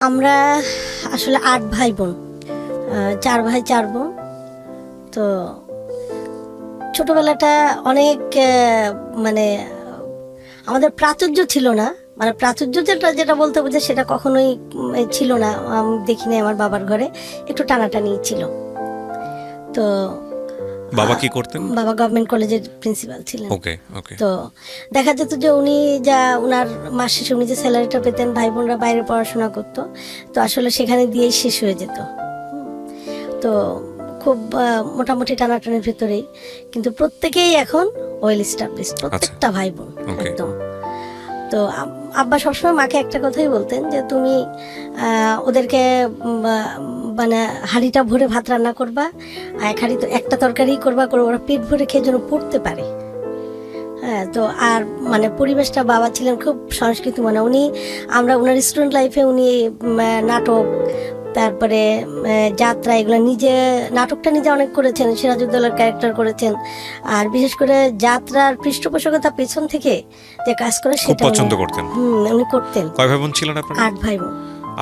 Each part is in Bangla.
আমরা আসলে ৮ ভাই বোন, ৪ ভাই ৪ বোন। তো ছোটবেলাটা অনেক মানে আমাদের প্রাচুর্য ছিল না, মানে প্রাচুর্য যেটা বলতে বোঝে সেটা কখনোই ছিল না। আমি দেখিনি আমার বাবার ঘরে, একটু টানাটানি ছিল। তো বাবা কি করতেন? বাবা গভর্নমেন্ট কলেজের প্রিন্সিপাল ছিলেন। ওকে ওকে। তো দেখা যেত যে উনি উনার মাস শেষে উনি যে স্যালারিটা পেতেন, ভাই বোনরা বাইরে পড়াশোনা করতো, তো আসলে সেখানে দিয়েই শেষ হয়ে যেত। তো খুব মোটামুটি টানাটানির ভেতরেই, কিন্তু প্রত্যেকেই এখন ওয়েল এস্টাবলিশড, প্রত্যেকটা ভাই বোন একদম। তো আব্বা সবসময় মাকে একটা কথাই বলতেন যে তুমি ওদেরকে মানে হাঁড়িটা ভরে ভাত রান্না করবা, এক হাঁড়ি তো একটা তরকারি করবা, করে ওরা পেট ভরে খেয়ে যেন পড়তে পারে। হ্যাঁ, তো আর মানে পরিবেশটা, বাবা ছিলেন খুব সংস্কৃতি, মানে উনি আমরা ওনার স্টুডেন্ট লাইফে উনি নাটক, তারপরে যাত্রা, এগুলো নিজে নাটকটা নিজে অনেক করেছেন, সিরাজউদ্দৌলার ক্যারেক্টার করেছেন। আর বিশেষ করে যাত্রার পৃষ্ঠপোষকতা পেছন থেকে যে কাজ করে সেটা পছন্দ করতেন। উনি করতেন। কয় ভাই বোন ছিলেন আপনারা? ৮ ভাই বোন।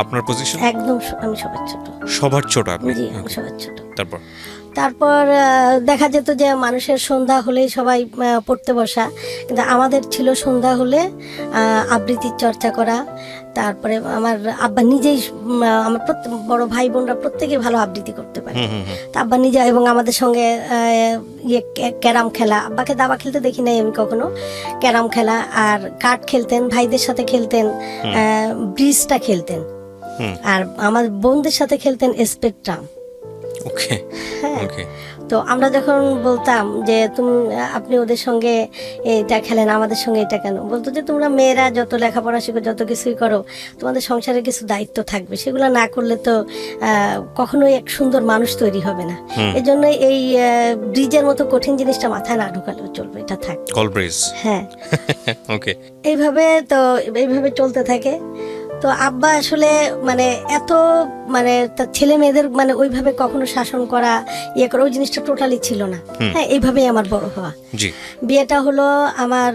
আপনার পজিশন? একদম আমি সবার ছোট। সবার ছোট আপনি? জি, আমি সবার ছোট। তারপর দেখা যেত যে মানুষের সন্ধ্যা হলেই সবাই পড়তে বসা, কিন্তু আমাদের ছিল সন্ধ্যা হলে আবৃত্তির চর্চা করা। তারপরে আমার আব্বা নিজেই, আমার বড় ভাই বোনরা প্রত্যেকে ভালো আবৃত্তি করতে পারে। তা আব্বা নিজে এবং আমাদের সঙ্গে ক্যারাম খেলা, আব্বাকে দাবা খেলতে দেখি নাই আমি কখনো, ক্যারাম খেলা আর কার্ড খেলতেন, ভাইদের সাথে খেলতেন, ব্রিজটা খেলতেন, আর আমার বোনদের সাথে খেলতেন স্পেকট্রাম। ওকে ওকে। তো আমরা যখন বলতাম যে আপনি ওদের সঙ্গে এটা খেলেন, আমাদের সঙ্গে এটা কেন, বলতো যে তোমরা মেয়েরা যত লেখাপড়া শিখো, যত কিছুই করো, তোমাদের সংসারে কিছু দায়িত্ব থাকবে, সেগুলো না করলে তো কখনোই এক সুন্দর মানুষ তৈরি হবে না। এজন্য এই ব্রিজের মতো কঠিন জিনিসটা মাথায় না ঢুকালেও চলবে, এটা থাক কল ব্রিজ। হ্যাঁ ওকে। এইভাবে চলতে থাকে। তো আব্বা আসলে মানে এত মানে তার ছেলে মেয়েদের মানে ওইভাবে কখনো শাসন করা, করা, ওই জিনিসটা টোটালি ছিল না। হ্যাঁ, এইভাবেই আমার বড় হওয়া। বিয়েটা হলো, আমার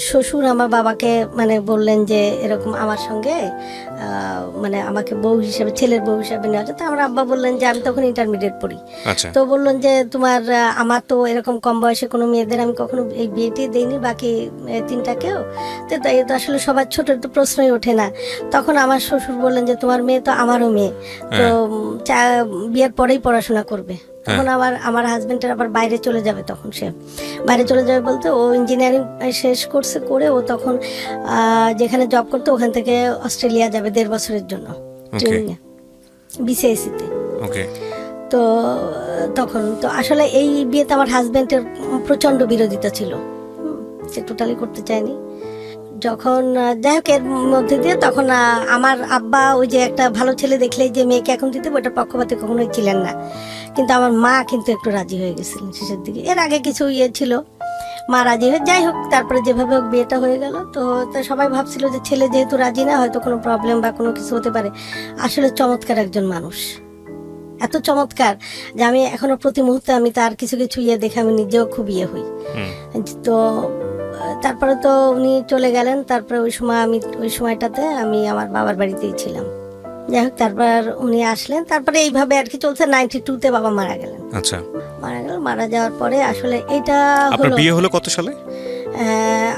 শ্বশুর আমার বাবাকে মানে বললেন যে এরকম আমার সঙ্গে মানে আমাকে বউ হিসেবে, ছেলের বউ হিসেবে নেওয়া যায়। তো আমার আব্বা বললেন যে আমি তখন ইন্টারমিডিয়েট পড়ি। তো বললেন যে তোমার আমার তো এরকম কম বয়সে কোনো মেয়েদের আমি কখনো এই বিয়েটি দেইনি, বাকি 3টাকেও। তো তাই তো আসলে সবার ছোট, তো প্রশ্নই ওঠে না। তখন আমার শ্বশুর বললেন যে তোমার মেয়ে তো আমারও মেয়ে, তো বিয়ের পরেই পড়াশোনা করবে। তখন আমার হাজবেন্ডের আবার বাইরে চলে যাবে, তখন সে বাইরে চলে যাবে বলতে ও ইঞ্জিনিয়ারিং শেষ করছে, করে ও তখন যেখানে জব করতো ওখান থেকে অস্ট্রেলিয়া যাবে 1.5 বছরের জন্য ট্রেনিংয়ে, বিসিআইসিতে। তো তখন তো আসলে এই বিয়েতে আমার হাজবেন্ডের প্রচন্ড বিরোধিতা ছিল, সে টোটালি করতে চায়নি। যখন যাই হোক এর মধ্যে দিয়ে তখন আমার আব্বা ওই যে একটা ভালো ছেলে দেখলেই যে মেয়েকে এখন দিতে, ওইটা পক্ষপাতী কখনোই ছিলেন না। কিন্তু আমার মা কিন্তু একটু রাজি হয়ে গেছিলেন শেষের দিকে, এর আগে কিছু ছিল, মা রাজি হয়ে, যাই হোক তারপরে যেভাবে হোক বিয়েটা হয়ে গেল। তো সবাই ভাবছিল যে ছেলে যেহেতু রাজি না, হয়তো কোনো প্রবলেম বা কোনো কিছু হতে পারে। আসলে চমৎকার একজন মানুষ, এত চমৎকার যে আমি এখনো প্রতি মুহূর্তে আমি তার কিছু কিছু দেখে আমি নিজেও খুব হই। তো তারপরে তো উনি চলে গেলেন, তারপরে ওই সময়টাতে আমি আমার বাবার বাড়িতেই ছিলাম। যাই হোক তারপর উনি আসলেন, তারপরে এইভাবে আর কি চলছে। 92-তে বাবা মারা গেলেন। আচ্ছা, মারা যাওয়ার পরে আসলে এটা হলো। বিয়ে হলো কত সালে?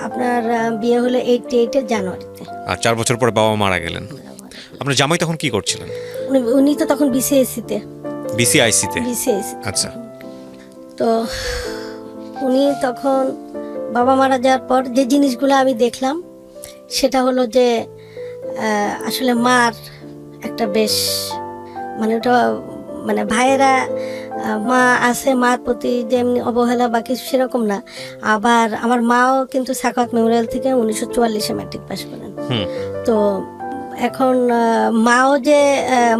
আপনার বিয়ে হলো 88-এর জানুয়ারিতে। আর 4 বছর পরে বাবা মারা গেলেন। আপনার জামাই তখন কি করছিলেন? উনি তো তখন বিসিআইসিতে। আচ্ছা। তো উনি তখন, বাবা মারা যাওয়ার পর যে জিনিসগুলো আমি দেখলাম সেটা হলো যে আসলে মার একটা বেশ মানে ওটা মানে ভাইয়েরা মা আছে, মার প্রতি যেমনি অবহেলা বা কিছু সেরকম না। আবার আমার মাও কিন্তু সাখাওয়াত মেমোরিয়াল থেকে 1944-এ ম্যাট্রিক পাস করেন। তো এখন মাও যে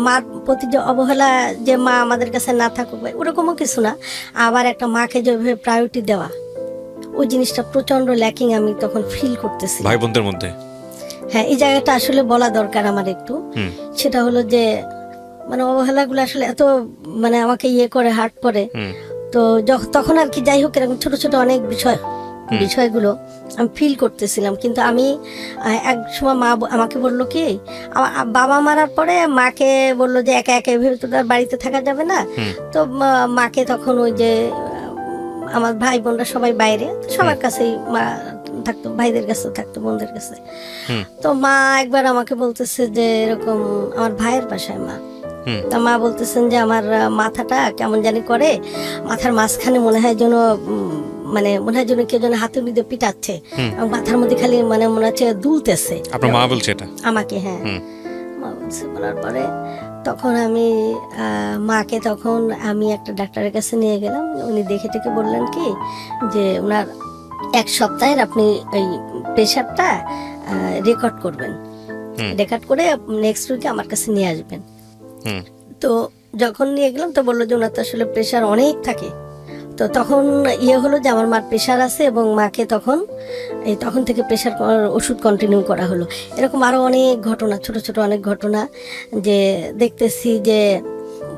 মার প্রতি যে অবহেলা, যে মা আমাদের কাছে না থাকুক ওরকমও কিছু না। আবার একটা মাকে যেভাবে প্রায়োরিটি দেওয়া, ওই জিনিসটা প্রচন্ড ল্যাকিং আমি তখন ফিল করতেছি ভাই বোনদের মধ্যে। হ্যাঁ, এই জায়গাটা আসলে বলা দরকার আমার একটু। সেটা হলো যে মানে অবহেলাগুলো আসলে এত মানে আমাকে করে হার্ট করে। তো তখন আর কি, যাই হোক এরকম ছোট ছোট অনেক বিষয় বিষয়গুলো আমি ফিল করতেছিলাম, কিন্তু আমি এক সময় মা আমাকে বললো কি, বাবা মারার পরে মাকে বললো যে একা একা এভাবে তো তার বাড়িতে থাকা যাবে না। তো মাকে তখন ওই যে আমার ভাই বোনরা সবাই বাইরে, সবার কাছেই মা থাকতো, ভাইদের কাছে থাকতো, বোনদের কাছে। তো মা একবার আমাকে বলতেছে যে এরকম, আমার ভাইয়ের বাসায় মা, তা মা বলতেছেন যে আমার মাথাটা কেমন জানি করে, মাথার মাঝখানে মনে হয় যেন মানে মনে হয় যেন কেউ যেন হাতুড়ি দিয়ে পিটাচ্ছে, এবং মাথার মধ্যে খালি মানে মনে হচ্ছে দুলতেছে। আপনার মা বলছে এটা আমাকে? হ্যাঁ, মা বলছে। বলার পরে তখন আমি মাকে তখন আমি একটা ডাক্তারের কাছে নিয়ে গেলাম। উনি দেখে টেকে বললেন কি যে ওনার 1 সপ্তাহের আপনি এই প্রেশারটা রেকর্ড করবেন, রেকর্ড করে নেক্সট উইকে আমার কাছে নিয়ে আসবেন। তো যখন নিয়ে গেলাম তো বললো যে ওনার তো আসলে প্রেশার অনেক থাকে। তো তখন হলো যে আমার মার প্রেশার আছে, এবং মাকে তখন থেকে প্রেশার ওষুধ কন্টিনিউ করা হলো। এরকম আরও অনেক ঘটনা, ছোট ছোট অনেক ঘটনা, যে দেখতেছি যে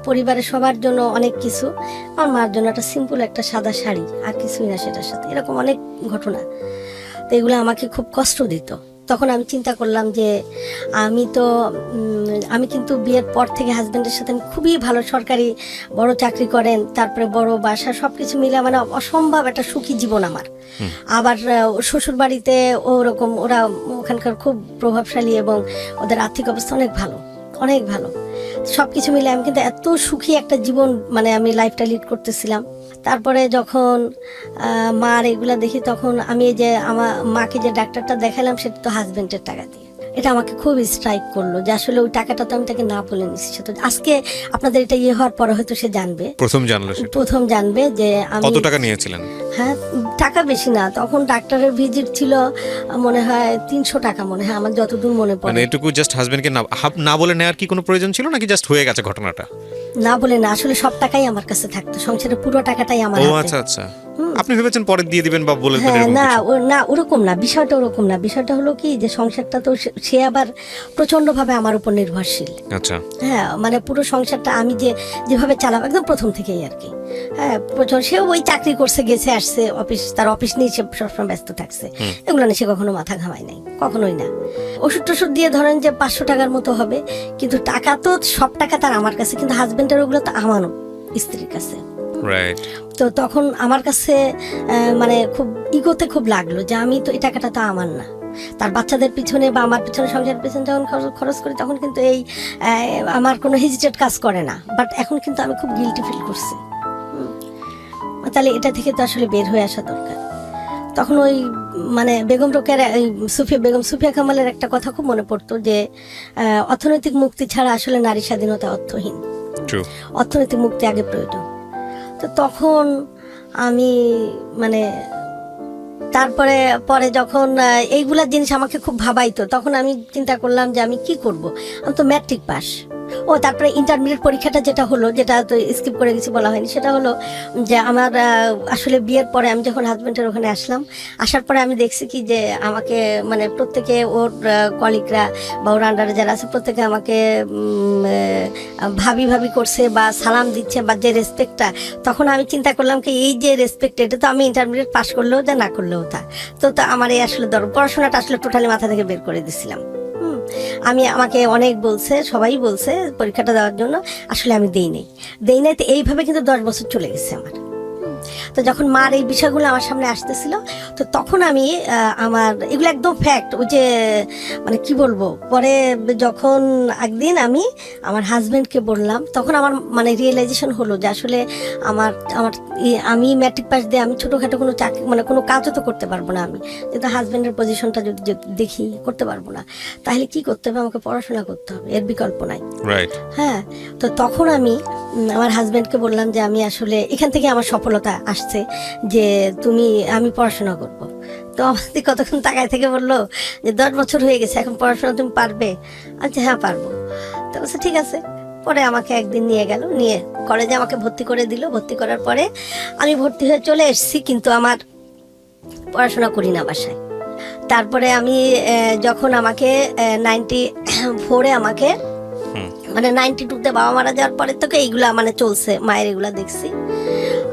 পরিবারের সবার জন্য অনেক কিছু, আমার মার জন্য একটা সিম্পল একটা সাদা শাড়ি আর কিছুই না সেটার সাথে, এরকম অনেক ঘটনা। তো এগুলো আমাকে খুব কষ্ট দিত। তখন আমি চিন্তা করলাম যে আমি কিন্তু বিয়ের পর থেকে হাজব্যান্ডের সাথে আমি খুবই ভালো, সরকারি বড় চাকরি করেন, তারপরে বড় বাসা, সব কিছু মিলে মানে অসম্ভব একটা সুখী জীবন আমার। আবার শ্বশুর বাড়িতে ওরকম, ওরা ওখানকার খুব প্রভাবশালী এবং ওদের আর্থিক অবস্থা অনেক ভালো, অনেক ভালো। সব কিছু মিলে আমি কিন্তু এত সুখী একটা জীবন মানে আমি লাইফটা লিড করতেছিলাম। তারপরে যখন মার এগুলা দেখি, তখন আমি এই যে আমার মাকে যে ডাক্তারটা দেখালাম সেটা তো হাজবেন্ডের টাকা দিয়ে। এটা আমাকে খুব স্ট্রাইক করলো যে আসলে ওই টাকাটা তো আমি তাকে না বলে নিচ্ছি। সে তো আজকে আপনাদের এটা হওয়ার পরে হয়তো সে জানবে, প্রথম জানবে যে আমি কত টাকা নিয়েছিলেন। হ্যাঁ, টাকা বেশি না, তখন ডাক্তারের ভিজিট ছিল মনে হয় 300 টাকা, মনে হয় আমার যতদূর মনে পড়ে। মানে এটুকু জাস্ট হাজবেন্ডকে না বলে নেওয়ার কি কোনো প্রয়োজন ছিল, নাকি জাস্ট হয়ে গেছে ঘটনাটা? না বলে না, আসলে সব টাকাই আমার কাছে থাকতো, সংসারের পুরো টাকাটাই আমার হাতে। ও আচ্ছা আচ্ছা, আপনি ভেবেছেন পরে দিয়ে দিবেন বা বলে দিবেন? হ্যাঁ, না ওরকম না, বিষয়টা ওরকম না। বিষয়টা হলো কি যে সংসারটা তো সে আবার প্রচন্ড ভাবে আমার উপর নির্ভরশীল। আচ্ছা, হ্যাঁ, মানে পুরো সংসারটা আমি যেভাবে চালাম একদম প্রথম থেকেই আর কি। হ্যাঁ, সেও ওই চাকরি করছে, গেছে আসছে, তার অফিস নিয়ে সে সবসময় ব্যস্ত থাকছে, এগুলো নিয়ে সে কখনো মাথা ঘামায় নাই, কখনোই না। ওষুধ টষুধ দিয়ে ধরেন যে 500 টাকার মতো হবে, কিন্তু টাকা তো সব টাকা তার আমার কাছে, কিন্তু হাজবেন্ডের ওগুলো তো আমানত স্ত্রীর কাছে। তো তখন আমার কাছে মানে খুব ইগোতে খুব লাগলো যে আমি তো এই টাকাটা তো আমার না, তার বাচ্চাদের পিছনে বা আমার পিছনে, সংসারের পিছনে যখন খরচ করি তখন কিন্তু এই আমার কোনো হেজিটেট কাজ করে না। বাট এখন কিন্তু আমি খুব গিল্টি ফিল করছি। তাহলে এটা থেকে তো আসলে বের হয়ে আসা দরকার। তখন ওই মানে বেগম সুফিয়া কামালের একটা কথা খুব মনে পড়তো যে অর্থনৈতিক মুক্তি ছাড়া আসলে নারী স্বাধীনতা অর্থহীন, অর্থনৈতিক মুক্তি আগে প্রয়োজন। তো তখন আমি মানে পরে যখন এইগুলা জিনিস আমাকে খুব ভাবাইতো, তখন আমি চিন্তা করলাম যে আমি কি করব। আমি তো ম্যাট্রিক পাস, তারপরে ইন্টারমিডিয়েট পরীক্ষাটা যেটা হলো, যেটা তো স্কিপ করে গেছি, বলা হয়নি, সেটা হলো যে আমার আসলে বিয়ের পরে আমি যখন হাজব্যান্ডের ওখানে আসার পরে আমি দেখছি কি যে আমাকে মানে প্রত্যেকে, ওর কলিগরা বা ওর আন্ডারে যারা আছে প্রত্যেকে আমাকে ভাবি করছে বা সালাম দিচ্ছে, বা যে রেসপেক্টটা, তখন আমি চিন্তা করলাম কি এই যে রেসপেক্ট, এটা তো আমি ইন্টারমিডিয়েট পাস করলেও যা না করলেও তা, তো আমার এই আসলে পড়াশোনাটা আসলে টোটালি মাথা থেকে বের করে দিছিলাম। আমাকে অনেক বলছে, সবাই বলছে পরীক্ষাটা দেওয়ার জন্য, আসলে আমি দেই নাই। তো এইভাবে কিন্তু 10 বছর চলে গেছে আমার। তো যখন মার এই বিষয়গুলো আমার সামনে আসতেছিল, তো তখন আমি আমার এগুলো একদম ফ্যাক্ট, ওই যে মানে কি বলবো, পরে যখন একদিন আমি আমার হাজব্যান্ডকে বললাম, তখন আমার মানে রিয়েলাইজেশন হলো যে আসলে আমি ম্যাট্রিক পাস দিয়ে আমি ছোটোখাটো কোনো চাকরি মানে কোনো কাজও তো করতে পারবো না। আমি যেহেতু হাজব্যান্ডের পজিশনটা যদি দেখি করতে পারবো না, তাহলে কি করতে হবে, আমাকে পড়াশোনা করতে হবে, এর বিকল্প নাই। হ্যাঁ, তো তখন আমি আমার হাজব্যান্ডকে বললাম যে আমি আসলে এখান থেকে আমার সফলতা আসছে যে আমি পড়াশোনা করব। তো আমাদের কতক্ষণ তাকায় থেকে বললো যে 10 বছর হয়ে গেছে, এখন পড়াশোনা তুমি পারবে? আচ্ছা হ্যাঁ পারবো। তো বলছে ঠিক আছে। পরে আমাকে একদিন নিয়ে গেল, নিয়ে কলেজে আমাকে ভর্তি করে দিল। ভর্তি করার পরে আমি ভর্তি হয়ে চলে এসেছি, কিন্তু আমার পড়াশোনা করি না বাসায়। তারপরে আমি যখন আমাকে 94-এ আমাকে মানে 92-তে বাবা মারা যাওয়ার পরে থেকে এইগুলা মানে চলছে, মায়ের এগুলা দেখছি।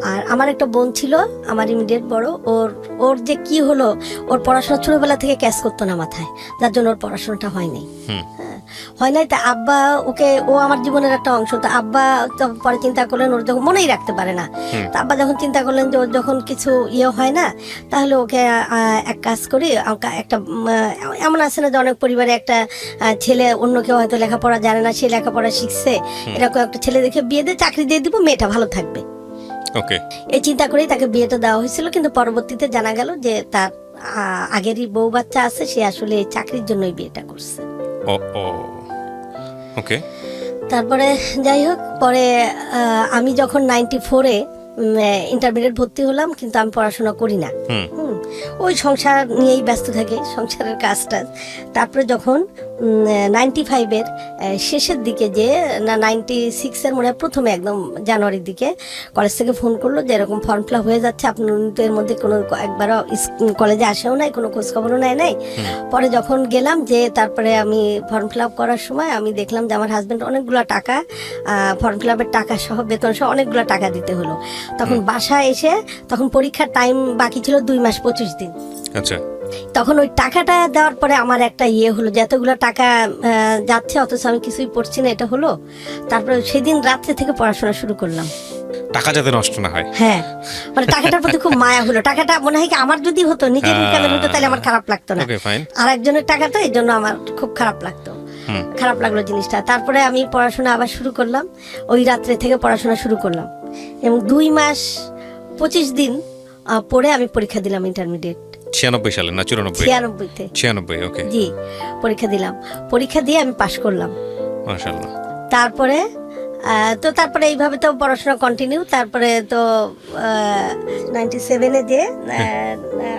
আর আমার একটা বোন ছিল, আমার ইমিডিয়েট বড়, ওর যে কি হলো, ওর পড়াশোনা ছোটবেলা থেকে ক্যাচ করতো না মাথায়, যার জন্য ওর পড়াশোনাটা হয়নি। হয় নাই। তা আব্বা ওকে, ও আমার জীবনের একটা অংশ, তো আব্বা তো পরে চিন্তা করলেন, ওর যখন মনেই রাখতে পারে না, তা আব্বা যখন চিন্তা করলেন যে ওর যখন কিছু হয় না, তাহলে ওকে এক কাজ করি, একটা এমন আছে না যে অনেক পরিবারে একটা ছেলে, অন্য কেউ হয়তো লেখাপড়া জানে না, সে লেখাপড়া শিখছে, এরকম একটা ছেলে দেখে বিয়ে দিয়ে চাকরি দিয়ে দিব, মেয়েটা ভালো থাকবে। ওকে, এই চিন্তা করেই তাকে বিয়েটা দেওয়া হয়েছিল। কিন্তু পরবর্তীতে জানা গেল যে তার আগেরই বউ বাচ্চা আছে, সে আসলে এই চাকরির জন্যই বিয়েটা করছে। ওকে। তারপরে যাই হোক, পরে আমি যখন 94-এ ইন্টারমিডিয়েট ভর্তি হলাম, কিন্তু আমি পড়াশোনা করি না। ওই সংসার নিয়েই ব্যস্ত থাকি, সংসারের কাজটা। তারপরে যখন 95-এর শেষের দিকে, যে না 96-এর মনে হয় প্রথমে একদম জানুয়ারির দিকে কলেজ থেকে ফোন করলো যে এরকম ফর্ম ফিল আপ হয়ে যাচ্ছে, আপনি তো এর মধ্যে কোনো একবারও কলেজে আসেও নাই, কোনো খোঁজখবরও নেয় নাই। পরে যখন গেলাম, যে তারপরে আমি ফর্ম ফিল আপ করার সময় আমি দেখলাম যে আমার হাজব্যান্ড অনেকগুলো টাকা, ফর্ম ফিল আপের টাকা সহ, বেতন সহ অনেকগুলো টাকা দিতে হলো। তখন বাসায় এসে, তখন পরীক্ষার টাইম বাকি ছিল 2 মাস 25 দিন। আচ্ছা। তখন ওই টাকাটা দেওয়ার পরে আমার একটা হলো যে এতগুলো টাকা যাচ্ছে, অথচ আমি কিছুই পড়ছি না, এটা হলো। তারপরে সেদিন রাত্রে থেকে পড়াশোনা শুরু করলাম, টাকা যাতে নষ্ট না হয়। হ্যাঁ, মানে টাকাটার প্রতি খুব মায়া হলো। টাকাটা মনে হয় কি আমার যদি হতো, নিজের ইনকামের হতো, তাহলে আমার খারাপ লাগতো না। আর একজনের টাকা তো, এই জন্য আমার খুব খারাপ লাগতো, খারাপ লাগলো জিনিসটা। তারপরে আমি পড়াশোনা আবার শুরু করলাম, ওই রাত্রে থেকে পড়াশোনা শুরু করলাম, এবং 2 মাস 25 দিন পরে আমি পরীক্ষা দিলাম ইন্টারমিডিয়েট। 96 সালে না 94? 96-তে। 96, ওকে। জি, পরীক্ষা দিলাম, পরীক্ষা দিয়ে আমি পাশ করলাম, মাশাআল্লাহ। তারপরে তারপরে এইভাবে তো পড়াশোনা কন্টিনিউ। তারপরে তো 97-এ যে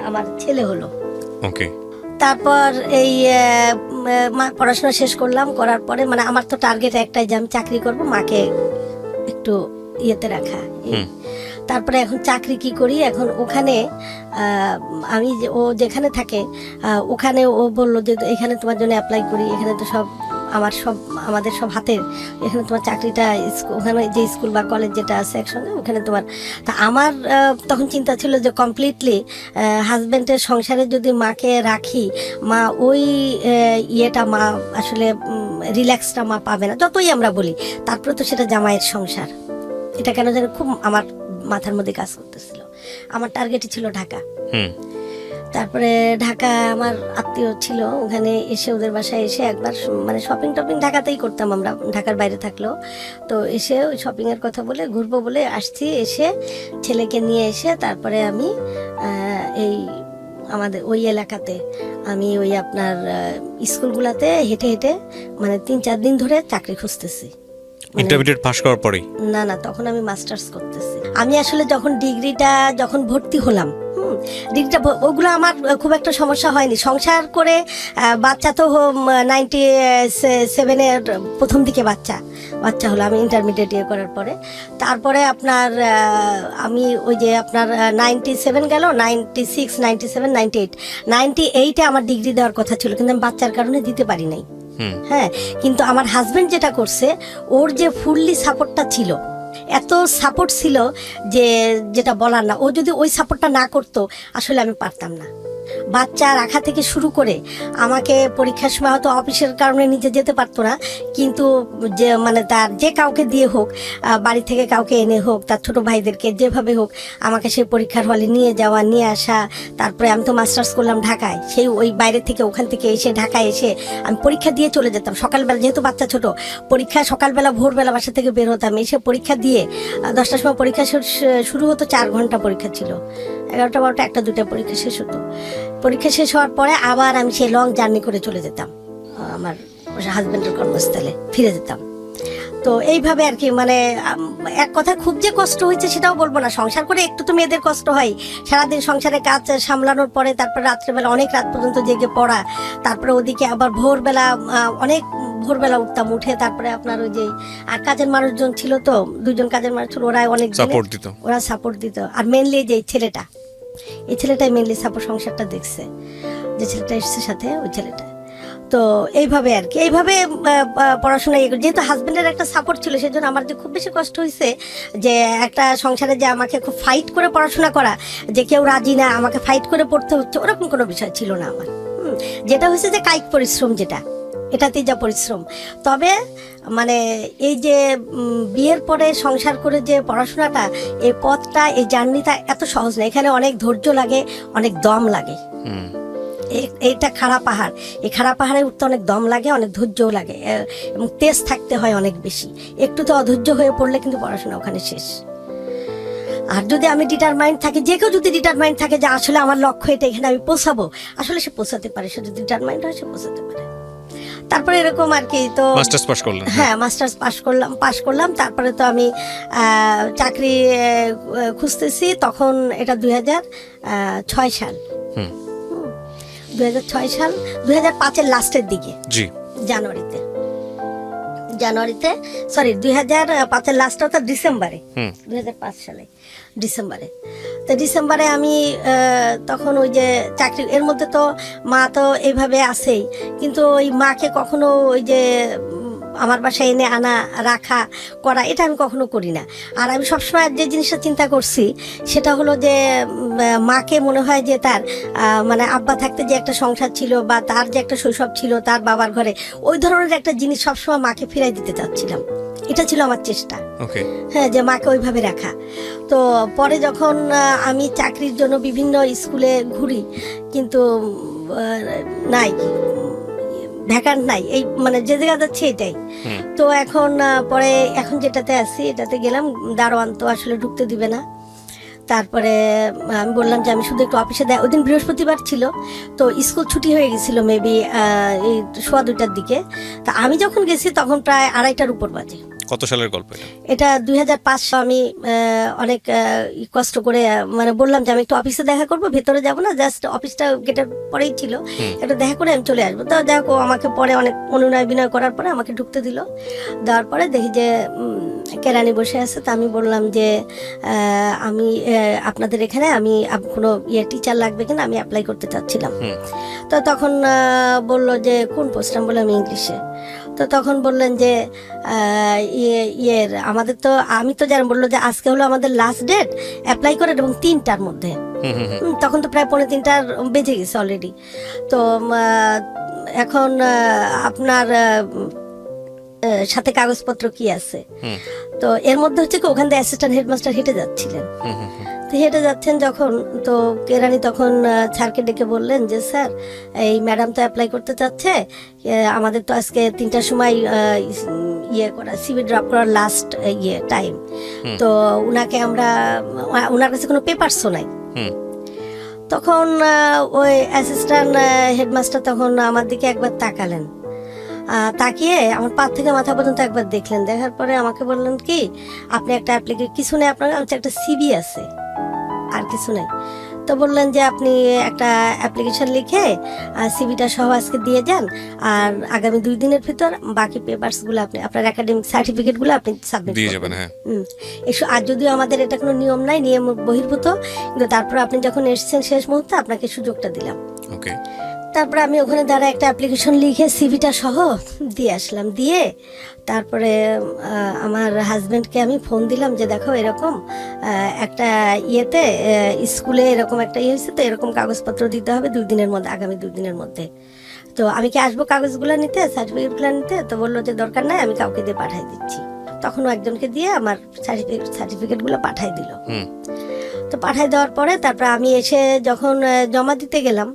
আমার ছেলে হলো। ওকে। তারপর এই পড়াশোনা শেষ করলাম, করার পরে মানে আমার তো টার্গেট একটাই যে আমি চাকরি করব, মাকে একটু ইয়েতে রাখা। তারপরে এখন চাকরি কি করি, এখন ওখানে আমি ও যেখানে থাকে, ওখানে ও বললো যে এখানে তোমার জন্য অ্যাপ্লাই করি, এখানে তো সব আমাদের সব হাতের, এখানে তোমার চাকরিটা, ওখানে যে স্কুল বা কলেজ যেটা আছে একসঙ্গে, ওখানে তোমার। তা আমার তখন চিন্তা ছিল যে কমপ্লিটলি হাজব্যান্ডের সংসারে যদি মাকে রাখি, মা ওই মা আসলে রিল্যাক্সটা মা পাবে না, যতই আমরা বলি। তারপরে তো সেটা জামাইয়ের সংসার, এটা কেন জানি খুব আমার মাথার মধ্যে কাজ করতেছিল। আমার টার্গেটই ছিল ঢাকা। তারপরে ঢাকা আমার আত্মীয় ছিল, ওখানে এসে ওদের বাসায় এসে একবার মানে শপিং টপিং ঢাকাতেই করতাম আমরা, ঢাকার বাইরে থাকলেও। তো এসে ওই শপিংয়ের কথা বলে, ঘুরবো বলে আসছি, এসে ছেলেকে নিয়ে এসে তারপরে আমি এই আমাদের ওই এলাকাতে আমি ওই আপনার স্কুলগুলাতে হেঁটে হেঁটে মানে 3-4 দিন ধরে চাকরি খুঁজতেছি। ইন্টারমিডিয়েট পাস করার পরে? না, তখন আমি মাস্টার্স করতেছি। আমি আসলে যখন ভর্তি হলাম, ডিগ্রিটা ওগুলো আমার খুব একটা সমস্যা হয়নি। সংসার করে বাচ্চা তো 97-এর প্রথম দিকে বাচ্চা হলো, আমি ইন্টারমিডিয়েট করার পরে। তারপরে আপনার আমি ওই যে আপনার 97 গেল, 96, 97, 98-এ আমার ডিগ্রি দেওয়ার কথা ছিল, কিন্তু আমি বাচ্চার কারণে দিতে পারি নাই। হ্যাঁ, কিন্তু আমার হাজবেন্ড যেটা করছে, ওর যে ফুললি সাপোর্টটা ছিল, এত সাপোর্ট ছিল যে যেটা বলার না। ও যদি ওই সাপোর্টটা না করতো, আসলে আমি পারতাম না। বাচ্চা রাখা থেকে শুরু করে আমাকে পরীক্ষার সময় হয়তো অফিসের কারণে নিজে যেতে পারতো না, কিন্তু যে মানে তার যে কাউকে দিয়ে হোক, বাড়ি থেকে কাউকে এনে হোক, তার ছোট ভাইদেরকে যেভাবে হোক, আমাকে সেই পরীক্ষার হলে নিয়ে যাওয়া, নিয়ে আসা। তারপরে আমি তো মাস্টার্স করলাম ঢাকায়, সেই ওই বাইরে থেকে ওখান থেকে এসে ঢাকায় এসে আমি পরীক্ষা দিয়ে চলে যেতাম সকালবেলা, যেহেতু বাচ্চা ছোট। পরীক্ষা সকালবেলা ভোরবেলা বাসা থেকে বের হতাম, এসে পরীক্ষা দিয়ে 10টার সময় পরীক্ষা শুরু হতো, 4 ঘন্টা পরীক্ষা ছিল, 11টা 12টা 1টা 2টা পরীক্ষা শেষ হতো। পরীক্ষা শেষ হওয়ার পরে আবার আমি সেই লং জার্নি করে চলে যেতাম, আমার হাজব্যান্ডের কর্মস্থলে ফিরে যেতাম। তো এইভাবে আর কি, মানে এক কথা খুব যে কষ্ট হয়েছে সেটাও বলবো না। সংসার করে একটু তো মেয়েদের কষ্ট হয়, সারাদিন সংসারে কাজ সামলানোর পরে তারপরে রাত্রেবেলা অনেক রাত পর্যন্ত জেগে পড়া, তারপরে ওদিকে আবার ভোরবেলা অনেক ভোরবেলা উঠতাম, উঠে তারপরে আপনার ওই যে আর কাজের মানুষজন ছিল, তো 2জন কাজের মানুষ ছিল, ওরা অনেক সাপোর্ট দিত। আর মেনলি যে এই ছেলেটাই মেনলি সাপোর্ট, সংসারটা দেখছে, যে ছেলেটা এসছে সাথে, ওই ছেলেটা। তো এইভাবে আর কি, এইভাবে পড়াশোনা যেহেতু হাজবেন্ডের একটা সাপোর্ট ছিল, সেজন্য আমার যে খুব বেশি কষ্ট হয়েছে যে একটা সংসারে যে আমাকে খুব ফাইট করে পড়াশোনা করা, যে কেউ রাজি না, আমাকে ফাইট করে পড়তে হচ্ছে, ওরকম কোনো বিষয় ছিল না আমার। যেটা হয়েছে যে কায়িক পরিশ্রম, যেটা এটাতেই যা পরিশ্রম। তবে মানে এই যে বিয়ের পরে সংসার করে যে পড়াশোনাটা, এই পথটা, এই জার্নিটা এত সহজ না। এখানে অনেক ধৈর্য লাগে, অনেক দম লাগে। এইটা খাড়া পাহাড়, এই খাড়া পাহাড়ে উঠতে অনেক দম লাগে, অনেক ধৈর্যও লাগে, এবং তেজ থাকতে হয় অনেক বেশি। একটু তো অধৈর্য হয়ে পড়লে কিন্তু পড়াশোনা ওখানে শেষ। আর যদি আমি ডিটারমাইন্ড থাকি, যে কেউ যদি ডিটারমাইন্ড থাকে যে আসলে আমার লক্ষ্য এটা, এখানে আমি পৌঁছাবো, আসলে সে পৌঁছাতে পারে। সে যদি ডিটারমাইন্ড হয়, সে পৌঁছাতে পারে। তারপরে এরকম আর কি। তো মাস্টার্স পাস করলেন? হ্যাঁ, মাস্টার্স পাশ করলাম। তারপরে তো আমি চাকরি খুঁজতেছি। তখন এটা 2006 সাল, 2006 সাল, 2005-এর লাস্টের দিকে, জি, জানুয়ারিতে সরি 2005-এর লাস্ট, অর্থাৎ ডিসেম্বরে, 2005 সালে ডিসেম্বরে। তো ডিসেম্বরে আমি তখন ওই যে চাকরি, এর মধ্যে তো মা তো এইভাবে আছেই, কিন্তু ওই মাকে কখনো ওই যে আমার বাসায় এনে আনা, রাখা, করা, এটা আমি কখনো করি না। আর আমি সবসময় যে জিনিসটা চিন্তা করছি সেটা হলো যে মাকে মনে হয় যে তার মানে আব্বা থাকতে যে একটা সংসার ছিল, বা তার যে একটা শৈশব ছিল তার বাবার ঘরে, ওই ধরনের একটা জিনিস সবসময় মাকে ফিরাই দিতে চাচ্ছিলাম। এটা ছিল আমার চেষ্টা, হ্যাঁ, যে মাকে ওইভাবে রাখা। তো পরে যখন আমি চাকরির জন্য বিভিন্ন স্কুলে ঘুরি, কিন্তু নাই, ভ্যাকান্ট নাই, এই মানে যে জায়গা যাচ্ছে এটাই। তো এখন পরে এখন যেটাতে আছি এটাতে গেলাম, দারোয়ান তো আসলে ঢুকতে দিবে না। তারপরে আমি বললাম যে আমি শুধু একটু অফিসে, ওই দিন বৃহস্পতিবার ছিল, তো স্কুল ছুটি হয়ে গেছিল মেবি এই 2:15-র দিকে। তা আমি যখন গেছি তখন প্রায় 2:30-টার উপর বাজে। কত সালের গল্প এটা? এটা 2005 সালে। আমি অনেক কষ্ট করে মানে বললাম যে আমি একটু অফিসে দেখা করবো, ভেতরে যাব না, জাস্ট অফিসটা গেটের পরেই ছিল, একটু দেখা করে আমি চলে আসবো। তো দেখো, আমাকে পরে অনেক অনুনয় বিনয় করার পরে আমাকে ঢুকতে দিল। দেওয়ার পরে দেখি যে কেরানি বসে আছে। তো আমি বললাম যে আমি আপনাদের এখানে আমি কোনো টিচার লাগবে কিনা, আমি অ্যাপ্লাই করতে চাচ্ছিলাম। তো তখন বলল যে কোন পোস্ট? আমি বললাম ইংলিশে। তো তখন বললেন যে আমাদের তো, আমি তো জানি, বললো যে আজকে হলো আমাদের লাস্ট ডেট, অ্যাপ্লাই করেন, এবং 3টার মধ্যে। তখন তো প্রায় 2:45 বেজে গেছে অলরেডি। তো এখন আপনার সাথে কাগজপত্র কি আছে? তো এর মধ্যে হচ্ছে কি, ওখান থেকে অ্যাসিস্ট্যান্ট হেডমাস্টার হেঁটে যাচ্ছিলেন। তো হেঁটে যাচ্ছেন যখন, তো কেরানি তখন স্যারকে ডেকে বললেন যে স্যার, এই ম্যাডাম তো অ্যাপ্লাই করতে চাচ্ছে, আমাদের তো আজকে 3টার সময় সিভি ড্রপ করার লাস্ট টাইম। তো উনাকে আমরা, ওনার কাছে কোনো পেপারসও নাই। তখন ওই অ্যাসিস্ট্যান্ট হেডমাস্টার তখন আমার দিকে একবার তাকালেন, তাকিয়ে আমার পা থেকে মাথা পর্যন্ত একবার দেখলেন। দেখার পরে আমাকে বললেন কি, আপনি একটা কিছু নেই আপনার, একটা সিভি আছে, আর কিছু নেই। তো বললেন যে আপনি একটা অ্যাপ্লিকেশন লিখে সিভিটা সহ আজকে দিয়ে যান, আর আগামী 2 দিনের ভিতর বাকি পেপারসগুলো আপনি, আপনার একাডেমিক সার্টিফিকেটগুলো আপনি সাবমিট দিয়ে যাবেন। হ্যাঁ, আর যদিও আমাদের এটা কোনো নিয়ম নাই, নিয়ম বহির্ভূত, কিন্তু তারপর আপনি যখন এসেছেন শেষ মুহূর্তে, আপনাকে সুযোগটা দিলাম। ওকে। তারপরে আমি ওখানে দাঁড়া একটা অ্যাপ্লিকেশন লিখে সিভিটা সহ দিয়ে আসলাম। দিয়ে তারপরে আমার হাজব্যান্ডকে আমি ফোন দিলাম যে দেখো, এরকম একটা স্কুলে এরকম একটা হয়েছে, তো এরকম কাগজপত্র দিতে হবে 2 দিনের মধ্যে, আগামী 2 দিনের মধ্যে। তো আমি কি আসবো কাগজগুলো নিতে, সার্টিফিকেটগুলো নিতে? তো বললো যে দরকার নাই, আমি কাউকে দিয়ে পাঠাই দিচ্ছি। তখনও একজনকে দিয়ে আমার সার্টিফিকেটগুলো পাঠাই দিল। তো পাঠাই দেওয়ার পরে তারপরে আমি এসে যখন জমা দিতে গেলাম,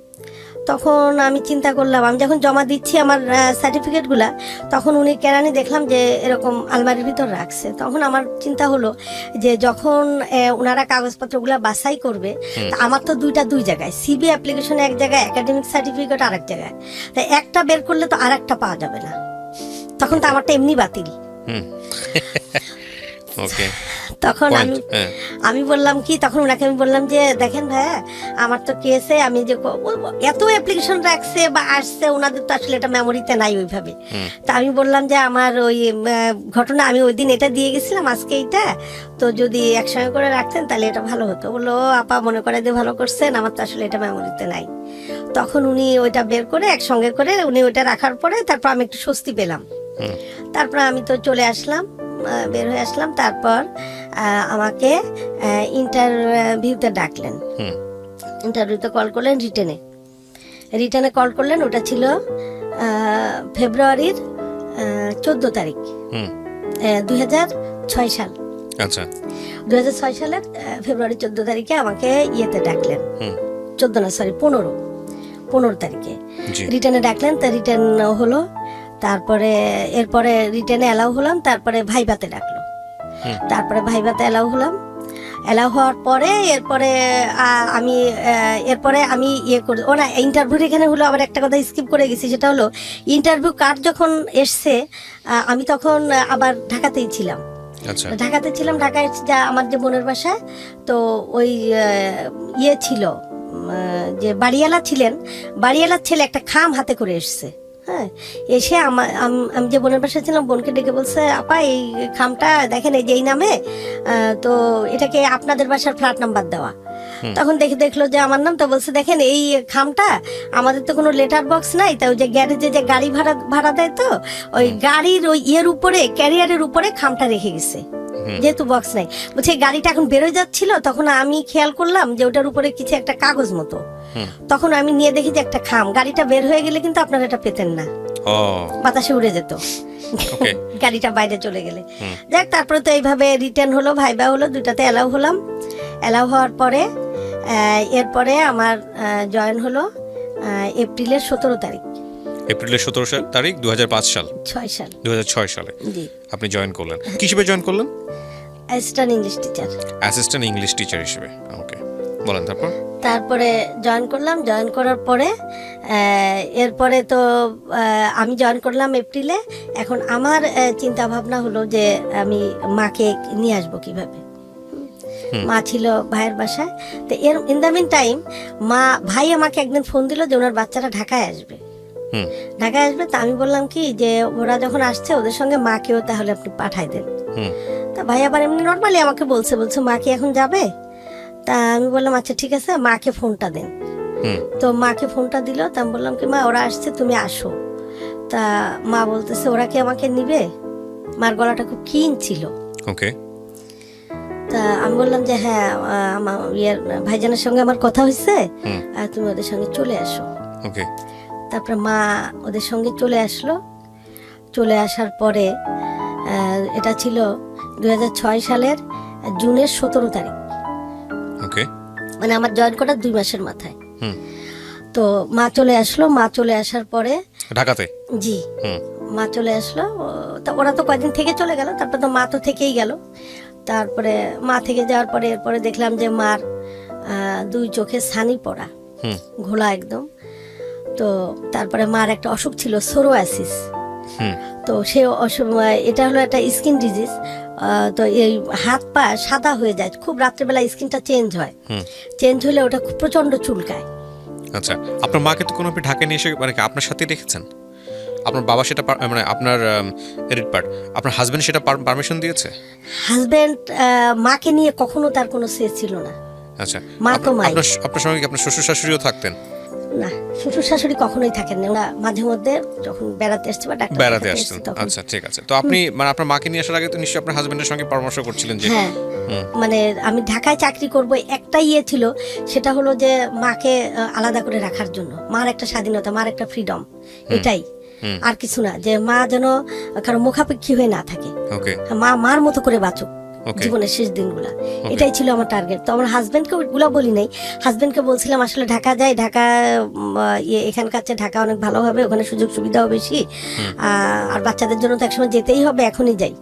তখন আমি চিন্তা করলাম, আমি যখন জমা দিচ্ছি আমার সার্টিফিকেটগুলা, তখন উনি কেরানি দেখলাম যে এরকম আলমারির ভিতর রাখছে। তখন আমার চিন্তা হলো যে যখন ওনারা কাগজপত্রগুলো বাছাই করবে, আমার তো 2 জায়গায়, সিবি অ্যাপ্লিকেশন এক জায়গায়, একাডেমিক সার্টিফিকেট আরেক জায়গায়, তাই একটা বের করলে তো আর একটা পাওয়া যাবে না, তখন তো আমারটা এমনি বাতিল। তখন আমি বললাম কি, তখন ওনাকে আমি বললাম যে দেখেন ভাইয়া, আমার তো কেসে আমি যে এত অ্যাপ্লিকেশন রাখছে বা আসছে, ওনাদের তো আসলে এটা মেমোরিতে নাই ওইভাবে। তা আমি বললাম যে আমার ওই ঘটনা, আমি ওই দিন এটা দিয়ে গেছিলাম, আজকে এইটা, তো যদি একসঙ্গে করে রাখতেন তাহলে এটা ভালো হতো। বললো আপা, মনে করে দিয়ে ভালো করছেন, আমার তো আসলে এটা মেমোরিতে নাই। তখন উনি ওইটা বের করে একসঙ্গে করে উনি ওইটা রাখার পরে তারপর আমি একটু স্বস্তি পেলাম। তারপর আমি তো চলে আসলাম, বের হয়ে আসলাম। তারপর আমাকে ইন্টারভিউতে ডাকলেন। ইন্টারভিউতে কল করলেন, রিটেনে কল করলেন। ওটা ছিল ফেব্রুয়ারির 14 তারিখ, 2006 সাল। আচ্ছা, 2006 সালের ফেব্রুয়ারি 14 তারিখে আমাকে ইয়েতে ডাকলেন। 14 না, সরি 15 তারিখে রিটেনে ডাকলেন। তা রিটেন হলো, তারপরে এরপরে রিটেনে অ্যালাউ হলাম। তারপরে ভাইভাতে ডাকলো, তারপরে ভাইভাতে অ্যালাউ হলাম। অ্যালাউ হওয়ার পরে এরপরে আমি ইয়ে করি না, ইন্টারভিউর এখানে হলো আবার একটা কথা স্কিপ করে গেছি, সেটা হলো ইন্টারভিউ কার্ড যখন এসছে আমি তখন আবার ঢাকাতেই ছিলাম। ঢাকায় যা আমার যে বোনের বাসায়, তো ওই ইয়ে ছিল যে বাড়িওয়ালা ছিলেন, বাড়িওয়ালার ছেলে একটা খাম হাতে করে এসছে। হ্যাঁ, এসে আমি যে বোনের বাসায় ছিলাম, বোনকে ডেকে বলছে, আপা এই খামটা দেখেন, এই যে এই নামে, তো এটাকে আপনাদের বাসার ফ্ল্যাট নাম্বার দেওয়া। তখন দেখলো যে আমার নাম, তো বলছে দেখেন এই খামটা আমাদের তো কোনো লেটার বক্স নাই, তাই ওই যে গ্যারেজে যে গাড়ি ভাড়া দেয়, তো ওই গাড়ির ওই ইয়ের উপরে, ক্যারিয়ারের উপরে খামটা রেখে গেছে, যেহেতু বক্স নাই। বলছে গাড়িটা এখন বেরোয় যাচ্ছিল, তখন আমি খেয়াল করলাম যে ওটার উপরে কিছু একটা কাগজ মতো, তখন আমি নিয়ে দেখি যে একটা খাম। গাড়িটা বের হয়ে গেলে কিন্তু আপনারা এটা পেতেন না, বাতাসে উড়ে যেত গাড়িটা বাইরে চলে গেলে। যাক, তারপরে তো এইভাবে রিটার্ন হলো, ভাইবা হলো, দুটাতে অ্যালাউ হলাম। অ্যালাউ হওয়ার পরে এরপরে আমার জয়েন হলো এপ্রিলের 17 তারিখ। এপ্রিলের 17 তারিখ 2005 সাল, 2006 সালে আপনি জয়েন করলেন। কিভাবে জয়েন করলেন? অ্যাসিস্ট্যান্ট ইংলিশ টিচার হিসেবে। ওকে, বলেন। তারপরে জয়েন করলাম। জয়েন করার পরে এরপরে তো আমি জয়েন করলাম এপ্রিলে। এখন আমার চিন্তা ভাবনা হলো যে আমি মাকে নিয়ে আসবো কিভাবে। মা ছিল ভাইয়ের বাসায়। তো ইন দ্য মিন টাইম ভাই আমাকে একদিন ফোন দিল যে ওনার বাচ্চারা ঢাকায় আসবে। তা আমি বললাম কি যে ওরা যখন আসছে ওদের সঙ্গে মাকেও তাহলে আপনি পাঠাই দেন। তা ভাই আবার এমনি নর্মালি আমাকে বলছে মা কি এখন যাবে? তা আমি বললাম আচ্ছা ঠিক আছে, মাকে ফোনটা দেন। তো মাকে ফোনটা দিল। তা আমি বললাম কি মা ওরা আসছে, তুমি আসো। তা মা বলতেছে ওরা কি আমাকে নিবে? মার গলাটা খুব ক্ষীণ ছিল। ওকে। তা আমি বললাম যে হ্যাঁ, আমার ভাইজানের সঙ্গে আমার কথা হয়েছে, তুমি ওদের সঙ্গে চলে আসো। ওকে। তারপরে মা ওদের সঙ্গে চলে আসলো। চলে আসার পরে এটা ছিল 2006 সালের জুনের 17 তারিখ। ওকে। মানে আমার জয়েন করার 2 মাসের মাথায়। তো মা চলে আসলো। মা চলে আসার পরে ঢাকাতে, জি, মা চলে আসলো। তা ওরা তো কয়েকদিন থেকে চলে গেল, তারপর তো মা তো থেকেই গেল। তারপরে মা থেকে যাওয়ার পরে এরপরে দেখলাম যে মার 2 চোখে ছানি পড়া, ঘোলা একদম। তো তারপরে মার একটা অসুখ ছিল, সোরিয়াসিস। তো সে এটা হলো একটা স্কিন ডিজিজ। তো এই হাত পা সাদা হয়ে যায় খুব, রাত্রেবেলা স্কিনটা চেঞ্জ হলে ওটা খুব প্রচন্ড চুলকায়। আচ্ছা, আপনার মাকে তো কোনো আপনি ঢাকায় নিয়ে এসে মানে আপনার সাথে রেখেছেন? আপনার বাবা সেটা মানে আপনার এডিট পার্ট, আপনার হাজবেন্ড সেটা পারমিশন দিয়েছে? হাজবেন্ড মাকে নিয়ে কখনো তার কোনো সেন্স ছিল না। আচ্ছা, মা তো মাই। আপনার সঙ্গে আপনার শ্বশুর শাশুড়িও থাকতেন? না, শ্বশুর শাশুড়ি কখনোই থাকেন না, ওরা মাঝে মধ্যে যখন বেড়াতে আসছে বা ডাক্তার বেড়াতে আসতেন। আচ্ছা, ঠিক আছে। তো আপনি মানে আপনার মাকে নিয়ে আসার আগে তো নিশ্চয়ই আপনার হাজবেন্ডের সঙ্গে পরামর্শ করছিলেন যে হ্যাঁ, মানে আমি ঢাকায় চাকরি করব, একটা ইয়ে ছিল, সেটা হলো যে মাকে আলাদা করে রাখার জন্য, মার একটা স্বাধীনতা, মার একটা ফ্রিডম, এটাই, আর কিছু না, যে মা যেন কারো মুখাপেক্ষী হয়ে না থাকে। মা মার মতো করে বাঁচুক জীবনের শেষ দিনগুলা, এটাই ছিল আমার টার্গেট। তো আমার হাজবেন্ডকে ওইগুলা বলি নাই, হাজবেন্ডকে বলছিলাম আসলে ঢাকা যাই, ঢাকা এখানকার চেয়ে ঢাকা অনেক ভালো হবে, ওখানে সুযোগ সুবিধাও বেশি, আর বাচ্চাদের জন্য তো একসময় যেতেই হবে, এখনই যাই।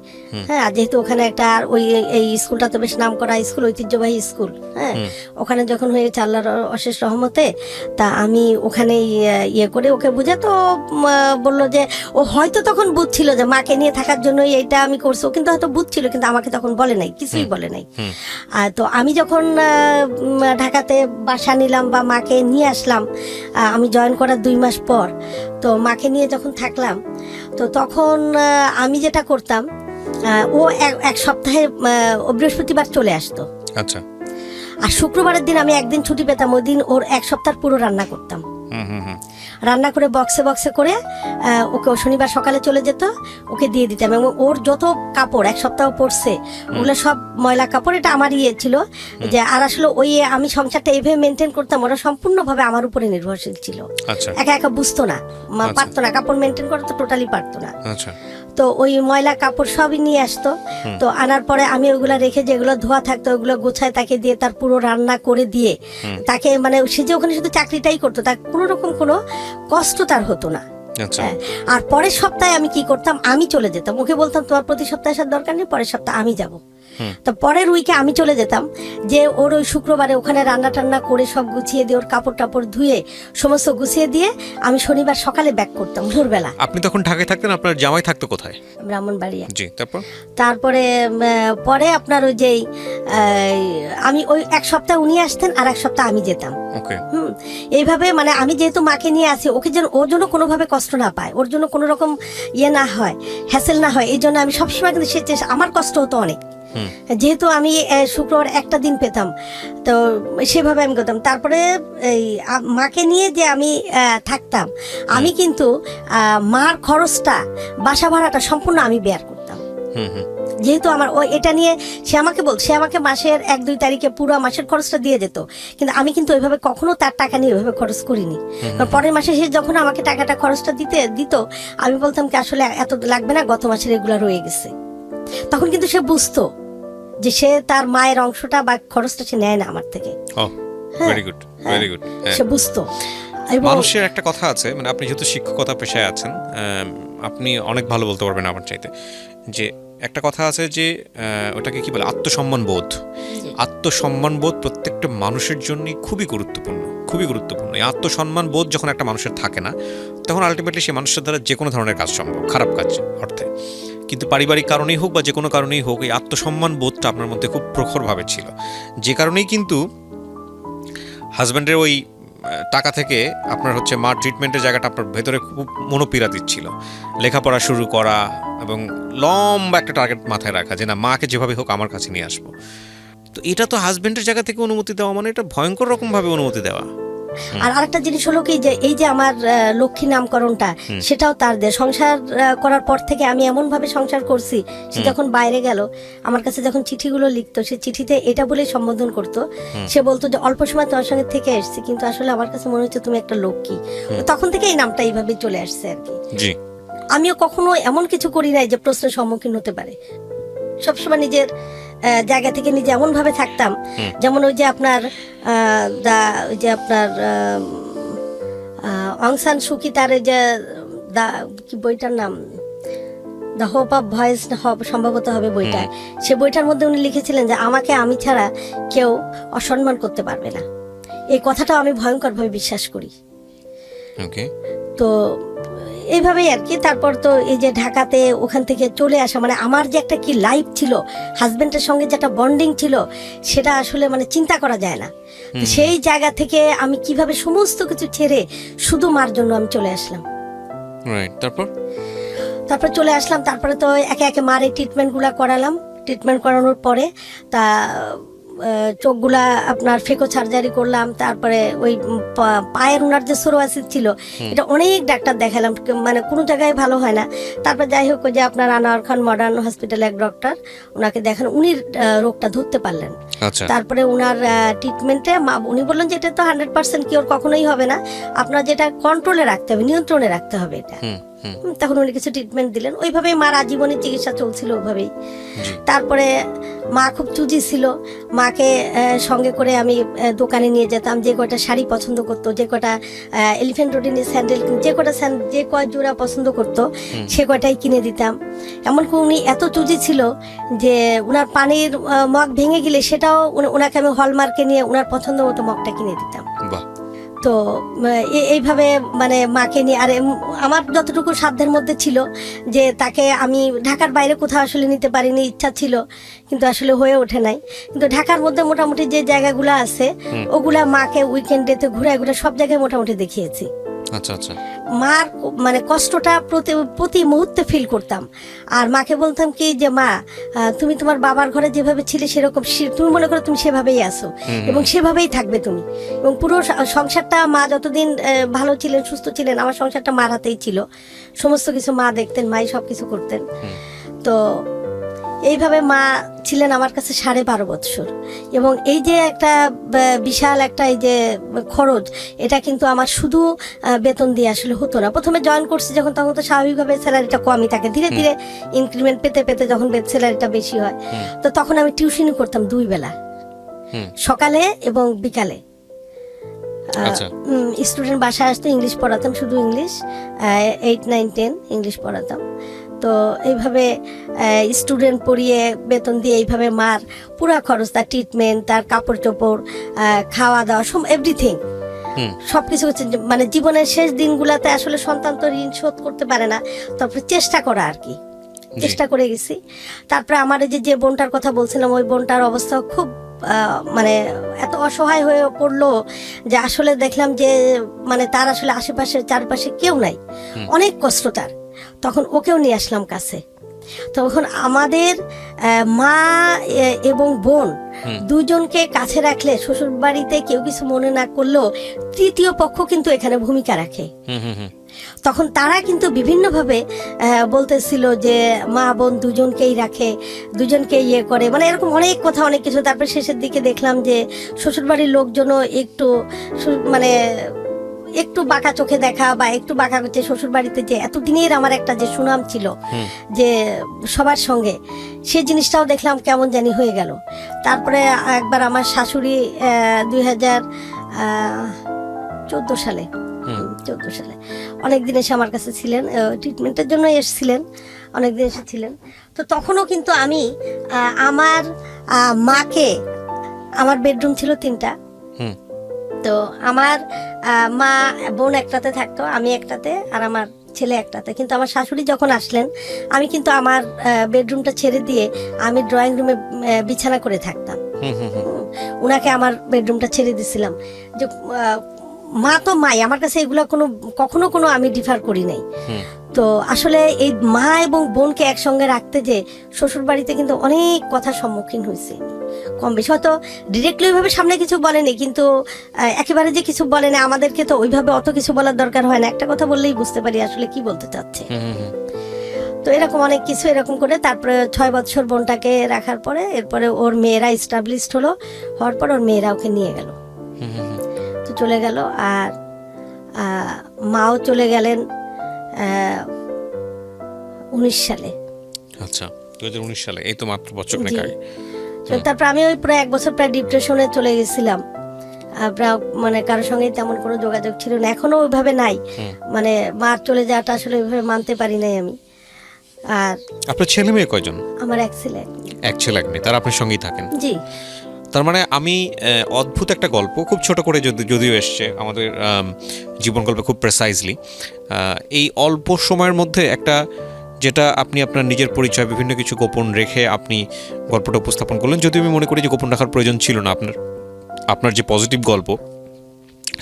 হ্যাঁ, আর যেহেতু ওখানে একটা ওই এই স্কুলটা তো বেশ নাম করা স্কুল, ঐতিহ্যবাহী স্কুল। হ্যাঁ, ওখানে যখন হয়েছে আল্লাহর অশেষ রহমতে, তা আমি ওখানে ইয়ে করে ওকে বুঝে, তো বললো যে ও হয়তো তখন বুঝছিল যে মাকে নিয়ে থাকার জন্য এইটা আমি করছি, ও কিন্তু হয়তো বুঝছিল, কিন্তু আমাকে তখন বলে নাই, কিছুই বলে নাই। তো আমি যখন ঢাকাতে বাসা নিলাম বা মাকে নিয়ে আসলাম, আমি জয়েন করার 2 মাস পর, তো মাকে নিয়ে যখন থাকলাম, তো তখন আমি যেটা করতাম, ও এক সপ্তাহে বৃহস্পতিবার চলে আসতো। আচ্ছা। আর শুক্রবারের দিন আমি একদিন ছুটি পেতাম, ওই দিন ওর 1 সপ্তাহ পুরো রান্না করতাম। রান্না করে বক্সে বক্সে করে ওকে শনিবার সকালে চলে যেত, ওকে দিয়ে দিতাম। এবং ওর যত কাপড় এক সপ্তাহ পরছে ওগুলো সব ময়লা কাপড়, এটা আমার ছিল যে, আর আসলে ওই আমি সংসারটা এইভাবে মেনটেন করতাম, ওরা সম্পূর্ণভাবে আমার উপরে নির্ভরশীল ছিল। আচ্ছা একা একা বুঝতো না, পারতো না, কাপড় মেনটেন করা তো টোটালি পারতো না। আচ্ছা তো ওই ময়লা কাপড় সবই নিয়ে আসতো। তো আনার পরে আমি ওগুলা রেখে, যেগুলো ধোয়া থাকতো ওগুলো গোছায় তাকে দিয়ে, তার পুরো রান্না করে দিয়ে তাকে, মানে সে যে ওখানে শুধু চাকরিটাই করতো, তার কোনো রকম কোনো কষ্ট তার হতো না। আচ্ছা আর পরের সপ্তাহে আমি কি করতাম, আমি চলে যেতাম, ওকে বলতাম তোমার প্রতি সপ্তাহে আসার দরকার নেই, পরের সপ্তাহে আমি যাব। তো পরের উইকে আমি চলে যেতাম, যে ওর ওই শুক্রবারে ওখানে রান্না টান্না করে সব গুছিয়ে দিয়ে, ওর কাপড় টাপড় ধুয়ে সমস্ত গুছিয়ে দিয়ে আমি শনিবার সকালে ব্যাক করতাম ভোরবেলা। আপনি তখন ঢাকায় থাকতেন, আপনার জামাই থাকতো কোথায়? ব্রাহ্মণবাড়িয়া। জি, তারপরে পরে আপনার ওই যে আমি ওই এক সপ্তাহ উনি আসতেন আর এক সপ্তাহ আমি যেতাম। ওকে। এইভাবে মানে আমি যেহেতু মাকে নিয়ে আসি, ওকে যেন ওর জন্য কোনোভাবে কষ্ট না পায়, ওর জন্য কোনো রকম না হয়, হ্যাসেল না হয়, এই জন্য আমি সবসময় কিন্তু আমার কষ্ট হতো অনেক, যেহেতু আমি শুক্রবার একটা দিন পেতাম, তো সেভাবে আমি করতাম। তারপরে এই মাকে নিয়ে যে আমি থাকতাম, আমি কিন্তু মার খরচটা, বাসা ভাড়াটা সম্পূর্ণ আমি বেয়ার করতাম। যেহেতু আমার এটা নিয়ে সে আমাকে মাসের 1-2 তারিখে পুরো মাসের খরচটা দিয়ে যেত, কিন্তু আমি কিন্তু ওইভাবে কখনো তার টাকা নিয়ে ওইভাবে খরচ করিনি। পরের মাসে সে যখন আমাকে টাকাটা খরচটা দিত, আমি বলতাম কি আসলে এত লাগবে না, গত মাসের এগুলা রয়ে গেছে। তখন কিন্তু সে বুঝতো যে সে তার মায়ের অংশটা বা খরচটা সে নেয় না আমার থেকে। Very good, very good. সে বুঝতো। মানুষের একটা কথা আছে, মানে আপনি যেহেতু শিক্ষকতা পেশায় আছেন, আপনি অনেক ভালো বলতে পারবেন আমার চাইতে, যে একটা কথা আছে যে ওটাকে কি বলে, আত্মসম্মান বোধ। আত্মসম্মান বোধ প্রত্যেকটা মানুষের জন্যই খুবই গুরুত্বপূর্ণ, খুবই গুরুত্বপূর্ণ। এই আত্মসম্মান বোধ যখন একটা মানুষের থাকে না, তখন আলটিমেটলি সেই মানুষের দ্বারা যে কোনো ধরনের কাজ সম্ভব, খারাপ কাজ অর্থে। কিন্তু পারিবারিক কারণেই হোক বা যে কোনো কারণেই হোক, এই আত্মসম্মান বোধটা আপনার মধ্যে খুব প্রখরভাবে ছিল, যে কারণেই কিন্তু হাজব্যান্ডের ওই টাকা থেকে আপনার হচ্ছে মার ট্রিটমেন্টের জায়গাটা আপনার ভেতরে খুব মনোপীড়া দিচ্ছিল। লেখাপড়া শুরু করা এবং লম্বা একটা টার্গেট মাথায় রাখা, যে না, মাকে যেভাবে হোক আমার কাছে নিয়ে আসবো। তো এটা তো হাজব্যান্ডের জায়গা থেকে অনুমতি দেওয়া, মানে এটা ভয়ঙ্কর রকমভাবে অনুমতি দেওয়া। আর আরেকটা জিনিস হলো কি, যে এই যে আমার লক্ষ্মী নামকরণটা, সেটাও তার দেয়। সংসার করার পর থেকে আমি এমন ভাবে সংসার করছি, সে যখন বাইরে গেল, আমার কাছে যখন চিঠিগুলো লিখতো, সে চিঠিতে এটা বলেই সম্বোধন করতো। সে বলতো যে অল্প সময় তোমার সঙ্গে থেকে এসেছি, কিন্তু আসলে আমার কাছে মনে হচ্ছে তুমি একটা লক্ষ্মী। তখন থেকে এই নামটা এইভাবে চলে আসছে আর কি। জি, আমিও কখনো এমন কিছু করি নাই যে প্রশ্নের সম্মুখীন হতে পারে। সবসময় নিজের জায়গা থেকে নিজে এমন ভাবে থাকতাম, যেমন ওই যে আপনার অং সান সু কি, তার যে কি বইটার নাম, দ্য হোপ অফ ভয়েস সম্ভবত হবে বইটা, সে বইটার মধ্যে উনি লিখেছিলেন যে আমাকে আমি ছাড়া কেউ অসম্মান করতে পারবে না। এই কথাটা আমি ভয়ঙ্করভাবে বিশ্বাস করি। তো এইভাবেই আর কি। তারপর তো এই যে ঢাকাতে ওখান থেকে চলে আসা, মানে আমার যে একটা কি লাইফ ছিল, হাজবেন্ডের সঙ্গে যে একটা বন্ডিং ছিল, সেটা আসলে মানে চিন্তা করা যায় না। সেই জায়গা থেকে আমি কিভাবে সমস্ত কিছু ছেড়ে শুধু মার জন্য আমি চলে আসলাম। তারপর চলে আসলাম, তারপরে তো একে একে মার এই ট্রিটমেন্টগুলো করালাম। ট্রিটমেন্ট করানোর পরে তা চোখগুলা আপনার ফেকো সার্জারি করলাম। তারপরে ওই পায়ের ওনার যে সোরিয়াসিস ছিল, এটা অনেক ডাক্তার দেখালাম, মানে কোনো জায়গায় ভালো হয় না। তারপর যাই হোক, ওই যে আপনার আনোয়ার খান মডার্ন হসপিটালে এক ডক্টর, ওনাকে দেখান, উনি রোগটা ধরতে পারলেন। তারপরে ওনার ট্রিটমেন্টে উনি বললেন যে এটা তো 100% কিওর কখনোই হবে না, আপনার যেটা কন্ট্রোলে রাখতে হবে, নিয়ন্ত্রণে রাখতে হবে এটা। তখন উনি কিছু ট্রিটমেন্ট দিলেন, ওইভাবেই মার আজীবনের চিকিৎসা চলছিল ওইভাবেই। তারপরে মা খুব চুজি ছিল, মাকে সঙ্গে করে আমি দোকানে নিয়ে যেতাম। যে কয়টা শাড়ি পছন্দ করতো, যে কয়টা এলিফ্যান্ট রোডিনের স্যান্ডেল, যে কয় জোড়া পছন্দ করতো, সে কয়টাই কিনে দিতাম। এমনকি উনি এত চুজি ছিল যে উনার পানির মগ ভেঙে গেলে সেটাও ওনাকে আমি হলমার্কে নিয়ে ওনার পছন্দ মতো মগটা কিনে দিতাম। তো এইভাবে মানে মাকে নিয়ে, আর আমার যতটুকু সাধ্যের মধ্যে ছিল যে তাকে আমি ঢাকার বাইরে কোথাও আসলে নিতে পারিনি, ইচ্ছা ছিল কিন্তু আসলে হয়ে ওঠে নাই। কিন্তু ঢাকার মধ্যে মোটামুটি যে জায়গাগুলো আছে, ওগুলা মাকে উইকেন্ডেতে ঘুরে ঘুরে সব জায়গায় মোটামুটি দেখিয়েছি। আচ্ছা আচ্ছা। মার মানে কষ্টটা প্রতি প্রতি মুহূর্তে ফিল করতাম। আর মাকে বলতাম কি যে মা, তুমি তোমার বাবার ঘরে যেভাবে ছিলে সেরকম তুমি মনে করো তুমি সেভাবেই আসো এবং সেভাবেই থাকবে তুমি। এবং পুরো সংসারটা মা যতদিন ভালো ছিলেন, সুস্থ ছিলেন, আমার সংসারটা মার হাতেই ছিল। সমস্ত কিছু মা দেখতেন, মাই সব কিছু করতেন। তো এইভাবে মা ছিলেন আমার কাছে 12.5 বৎসর। এবং এই যে একটা বিশাল একটা এই যে খরচ, এটা কিন্তু আমার শুধু বেতন দিয়ে আসলে হতো না। প্রথমে জয়েন করছি যখন, তখন তো স্বাভাবিকভাবে স্যালারিটা কমই থাকে। ধীরে ধীরে ইনক্রিমেন্ট পেতে পেতে যখন স্যালারিটা বেশি হয়, তো তখন আমি টিউশনই করতাম 2 বেলা, সকালে এবং বিকালে। স্টুডেন্ট বাসায় আসতো, ইংলিশ পড়াতাম, শুধু ইংলিশ, 8, 9, 10 ইংলিশ পড়াতাম। তো এইভাবে স্টুডেন্ট পড়িয়ে বেতন দিয়ে এইভাবে মার পুরা খরচ, তার ট্রিটমেন্ট, তার কাপড় চোপড়, খাওয়া দাওয়া, এভরিথিং সবকিছু হচ্ছে। মানে জীবনের শেষ দিনগুলোতে আসলে সন্তান তো ঋণ শোধ করতে পারে না, তারপরে চেষ্টা করা আর কি, চেষ্টা করে গেছি। তারপরে আমার এই যে বোনটার কথা বলছিলাম, ওই বোনটার অবস্থা খুব মানে এত অসহায় হয়ে পড়লো যে আসলে দেখলাম যে মানে তার আসলে আশেপাশে চারপাশে কেউ নাই, অনেক কষ্ট তার। তখন ওকেও নিয়ে আসলাম কাছে। তখন আমাদের মা এবং বোন দুজনকে কাছে রাখলে শ্বশুর বাড়িতে কেউ কিছু মনে না করলেও তৃতীয় পক্ষ কিন্তু এখানে ভূমিকা রাখে। তখন তারা কিন্তু বিভিন্নভাবে বলতেছিল যে মা বোন দুজনকেই রাখে, দুজনকে ইয়ে করে, মানে এরকম অনেক কথা, অনেক কিছু। তারপরে শেষের দিকে দেখলাম যে শ্বশুরবাড়ির লোকজনও একটু মানে একটু বাঁকা চোখে দেখা বা একটু বাঁকা করছে। শ্বশুর বাড়িতে যে এতদিনের আমার একটা যে সুনাম ছিল যে সবার সঙ্গে, সেই জিনিসটাও দেখলাম কেমন জানি হয়ে গেল। তারপরে একবার আমার শাশুড়ি 2014 সালে অনেকদিন এসে আমার কাছে ছিলেন, ট্রিটমেন্টের জন্য এসেছিলেন, অনেকদিন এসেছিলেন। তো তখনও কিন্তু আমি আমার মাকে, আমার বেডরুম ছিল 3টা, তো আমার মা বোন একটাতে থাকতো, আমি একটাতে, আর আমার ছেলে একটাতে। কিন্তু আমার শাশুড়ি যখন আসলেন, আমি কিন্তু আমার বেডরুমটা ছেড়ে দিয়ে আমি ড্রয়িং রুমে বিছানা করে থাকতাম। ওনাকে আমার বেডরুমটা ছেড়ে দিছিলাম। যে মা তো মাই, আমার কাছে এগুলো কখনো কোনো আমি ডিফার করি নাই। তো আসলে এই মা এবং বোনকে একসঙ্গে রাখতে যে শ্বশুর বাড়িতে কিন্তু অনেক কথার সম্মুখীন হয়েছে, কম বেশি হয়তো ডিরেক্টলি ওইভাবে সামনে কিছু বলেনি, কিন্তু একেবারে যে কিছু বলেনি, আমাদেরকে তো ওইভাবে অত কিছু বলার দরকার হয় না, একটা কথা বললেই বুঝতে পারি আসলে কি বলতে চাচ্ছে। তো এরকম অনেক কিছু এরকম করে তারপরে 6 বছর বোনটাকে রাখার পরে, এরপরে ওর মেয়েরা এস্টাবলিশড হওয়ার পর ওর মেয়েরা ওকে নিয়ে গেল, তো চলে গেল। আর মাও চলে গেলেন 19 সালে। আচ্ছা, 2019 সালে, এই তো মাত্র বছর খানেক আগে। তারপর আমি ওই প্রায় 1 বছর প্রায় ডিপ্রেশনে চলে গেছিলাম। মানে কারোর সঙ্গে তেমন কোনো যোগাযোগ ছিল না, এখনো ওইভাবে নাই। মানে মার চলে যাওয়াটা আসলে ওইভাবে মানতে পারি নাই আমি। আর আপনার ছেলে মেয়ে কয়জন? আমার এক ছেলে এক মেয়ে। তারা আপনার সঙ্গেই থাকেন? জি। তার মানে আমি অদ্ভুত একটা গল্প, খুব ছোট করে যদিও এসছে আমাদের জীবন গল্পে, খুব প্রেসাইজলি এই অল্প সময়ের মধ্যে একটা, যেটা আপনি আপনার নিজের পরিচয় বিভিন্ন কিছু গোপন রেখে আপনি গল্পটা উপস্থাপন করলেন। যদিও আমি মনে করি যে গোপন রাখার প্রয়োজন ছিল না, আপনার যে পজিটিভ গল্প,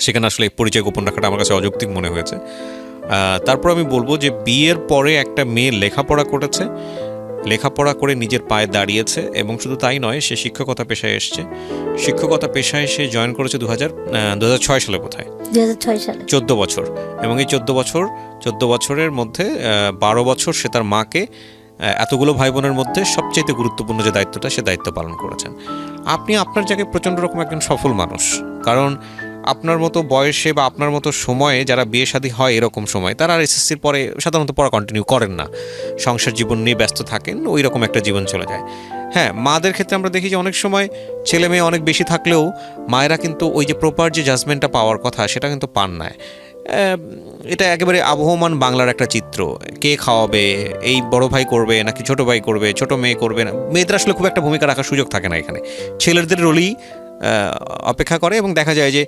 সেখানে আসলে পরিচয় গোপন রাখাটা আমার কাছে অযৌক্তিক মনে হয়েছে। তারপর আমি বলবো যে বিয়ের পরে একটা মেয়ে লেখাপড়া করেছে, লেখাপড়া করে নিজের পায়ে দাঁড়িয়েছে, এবং শুধু তাই নয়, সে শিক্ষকতা পেশায় এসছে। শিক্ষকতা পেশায় সে জয়েন করেছে 2006 সালে, বোধহয় 2006 সালে, 14 বছর। এবং এই 14 বছরের মধ্যে 12 বছর সে তার মাকে, এতগুলো ভাই বোনের মধ্যে সবচেয়ে গুরুত্বপূর্ণ যে দায়িত্বটা, সে দায়িত্ব পালন করেছেন। আপনি আপনার জায়গায় প্রচণ্ড রকম একজন সফল মানুষ, কারণ আপনার মতো বয়সে বা আপনার মতো সময়ে যারা বিয়ে শাদী হয় এরকম সময়, তারা আর এসএসসির পরে সাধারণত পড়া কন্টিনিউ করেন না, সংসার জীবন নিয়ে ব্যস্ত থাকেন, ওই রকম একটা জীবন চলে যায়। হ্যাঁ, মাদের ক্ষেত্রে আমরা দেখি যে অনেক সময় ছেলে মেয়ে অনেক বেশি থাকলেও মায়েরা কিন্তু ওই যে প্রপার যে জাজমেন্টটা পাওয়ার কথা, সেটা কিন্তু পান না। এটা একেবারে আবহমান বাংলার একটা চিত্র। কে খাওয়াবে, এই বড় ভাই করবে নাকি ছোট ভাই করবে, ছোট মেয়ে করবে না, মেয়েদের আসলে খুব একটা ভূমিকা রাখার সুযোগ থাকে না এখানে। ছেলেদের রোলই অপেক্ষা করে, এবং দেখা যায় যে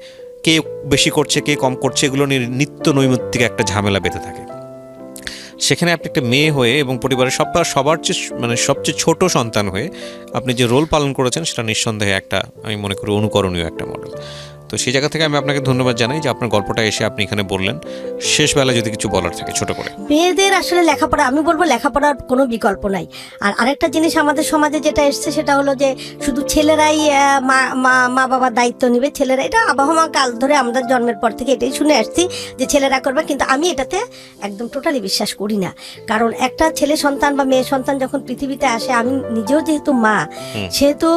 কে বেশি করছে কে কম করছে এগুলো নিয়ে নিত্য নৈমিত্তিক একটা ঝামেলা বেঁধে থাকে। সেখানে আপনি একটা মেয়ে হয়ে এবং পরিবারের সবার সবচেয়ে ছোট সন্তান হয়ে আপনি যে রোল পালন করেছেন, সেটা নিঃসন্দেহে একটা, আমি মনে করি, অনুকরণীয় একটা মডেল। তো সেই জায়গা থেকে আমি আপনাকে ধন্যবাদ জানাই যে আপনার গল্পটা এসে আপনি এখানে বললেন। শেষ বেলা যদি কিছু বলার থাকে ছোট করে। মেয়েদের আসলে লেখাপড়া, আমি বলবো লেখাপড়ার কোনো বিকল্প নাই। আর আরেকটা জিনিস আমাদের সমাজে যেটা এসছে সেটা হলো যে শুধু ছেলেরাই মা বাবার দায়িত্ব নেবে, ছেলেরা, এটা আবহাওয়া কাল ধরে আমাদের জন্মের পর থেকে এটাই শুনে আসছি যে ছেলেরা করবে, কিন্তু আমি এটাতে একদম টোটালি বিশ্বাস করি না। কারণ একটা ছেলে সন্তান বা মেয়ে সন্তান যখন পৃথিবীতে আসে, আমি নিজেও যেহেতু মা, সেহেতু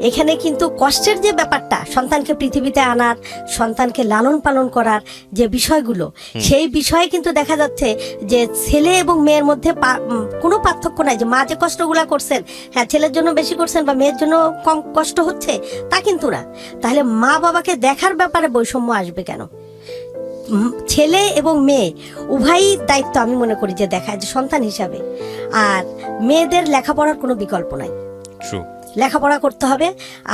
এখানে কিন্তু কষ্টের যে ব্যাপারটা, সন্তানকে পৃথিবীতে আনার, সন্তানকে লালন পালন করার যে বিষয়গুলো, সেই বিষয়ে কিন্তু দেখা যাচ্ছে যে ছেলে এবং মেয়ের মধ্যে কোনো পার্থক্য নাই। যে মা যে কষ্টগুলা করছেন, হ্যাঁ ছেলের জন্য বেশি করছেন বা মেয়ের জন্য কম কষ্ট হচ্ছে, তা কিন্তু না। তাহলে মা বাবাকে দেখার ব্যাপারে বৈষম্য আসবে কেন? ছেলে এবং মেয়ে উভয়ই দায়িত্ব আমি মনে করি যে দেখায় যে সন্তান হিসাবে। আর মেয়েদের লেখাপড়ার কোনো বিকল্প নাই, লেখাপড়া করতে হবে।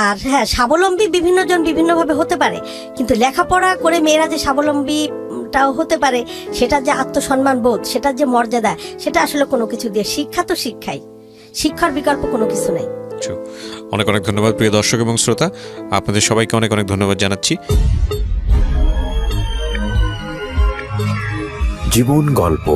আর হ্যাঁ, স্বাবলম্বী বিভিন্ন জন বিভিন্নভাবে হতে পারে, কিন্তু লেখাপড়া করে মেয়েরা যে স্বাবলম্বীটাও হতে পারে, সেটা যে আত্মসম্মান বোধ, সেটা যে মর্যাদা, সেটা আসলে কোনো কিছু দিয়ে, শিক্ষা তো শিক্ষাই, শিক্ষার বিকল্প কোনো কিছু নাই। অনেক অনেক ধন্যবাদ প্রিয় দর্শক এবং শ্রোতা, আপনাদের সবাইকে অনেক অনেক ধন্যবাদ জানাচ্ছি। জীবন গল্প